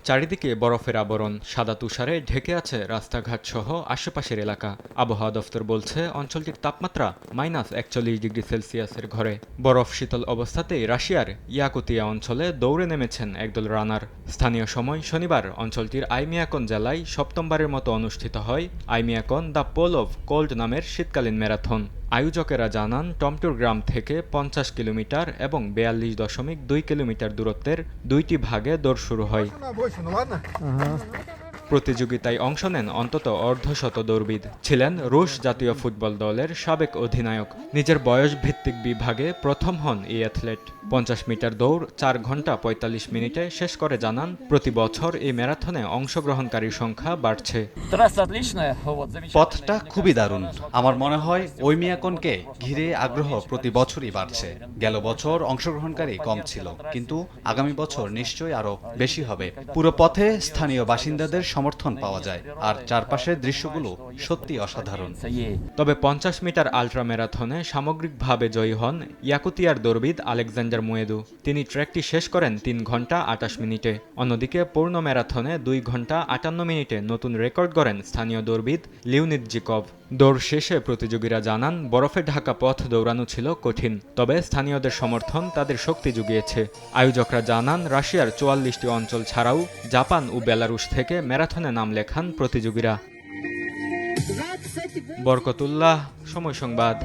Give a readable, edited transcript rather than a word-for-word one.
চারিদিকে বরফের আবরণ, সাদা তুষারে ঢেকে আছে রাস্তাঘাট সহ আশেপাশের এলাকা। আবহাওয়া দফতর বলছে অঞ্চলটির তাপমাত্রা -41°C ঘরে। বরফ শীতল অবস্থাতেই রাশিয়ার ইয়াকুতিয়া অঞ্চলে দৌড়ে নেমেছেন একদল রানার। স্থানীয় সময় শনিবার অঞ্চলটির আইমিয়াকন জেলায় সপ্তমবারের মতো অনুষ্ঠিত হয় আইমিয়াকন দ্য পোল অফ কোল্ড নামের শীতকালীন ম্যারাথন। আয়োজকেরা জানান টমটুর গ্রাম থেকে 50 কিলোমিটার এবং 42.2 কিলোমিটার দূরত্বের দুইটি ভাগে দৌড় শুরু হয়। প্রতিযোগিতায় অংশ নেন অন্তত অর্ধশত দৌড়বিদ। ছিলেন রুশ জাতীয় ফুটবল দলের সাবেক অধিনায়ক। নিজের বয়স ভিত্তিক বিভাগে প্রথম হন এই অ্যাথলেট। 50 মিটার দৌড় 4 ঘন্টা 45 মিনিটে শেষ করে জানান, প্রতি বছর এই ম্যারাথনে অংশগ্রহণকারীর সংখ্যা বাড়ছে। পথটা খুবই দারুণ। আমার মনে হয় ওইমিয়াকনকে ঘিরে আগ্রহ প্রতি বছরই বাড়ছে। গেল বছর অংশগ্রহণকারী কম ছিল, কিন্তু আগামী বছর নিশ্চয়ই আরো বেশি হবে। পুরো পথে স্থানীয় বাসিন্দাদের সমর্থন পাওয়া যায়, আর চারপাশের দৃশ্যগুলো সত্যি অসাধারণ। তবে 50 মিটার আল্ট্রা ম্যারাথনে সামগ্রিকভাবে জয়ী হন ইয়াকুতিয়ার দৌড়বিদ আলেকজান্ডার মুয়েদু। তিনি ট্র্যাকটি শেষ করেন 3 ঘন্টা 28 মিনিটে। অন্যদিকে পূর্ণ ম্যারাথনে 2 ঘন্টা 58 মিনিটে নতুন রেকর্ড গড়েন স্থানীয় দৌড়বিদ লিওনিদ জিকভ। দৌড় শেষে প্রতিযোগীরা জানান, বরফে ঢাকা পথ দৌড়ানো ছিল কঠিন, তবে স্থানীয়দের সমর্থন তাদের শক্তি জুগিয়েছে। আয়োজকরা জানান, রাশিয়ার 44টি অঞ্চল ছাড়াও জাপান ও বেলারুশ থেকে ম্যারাথনে নাম লেখান প্রতিযোগীরা। বরকতুল্লাহ, সময় সংবাদ।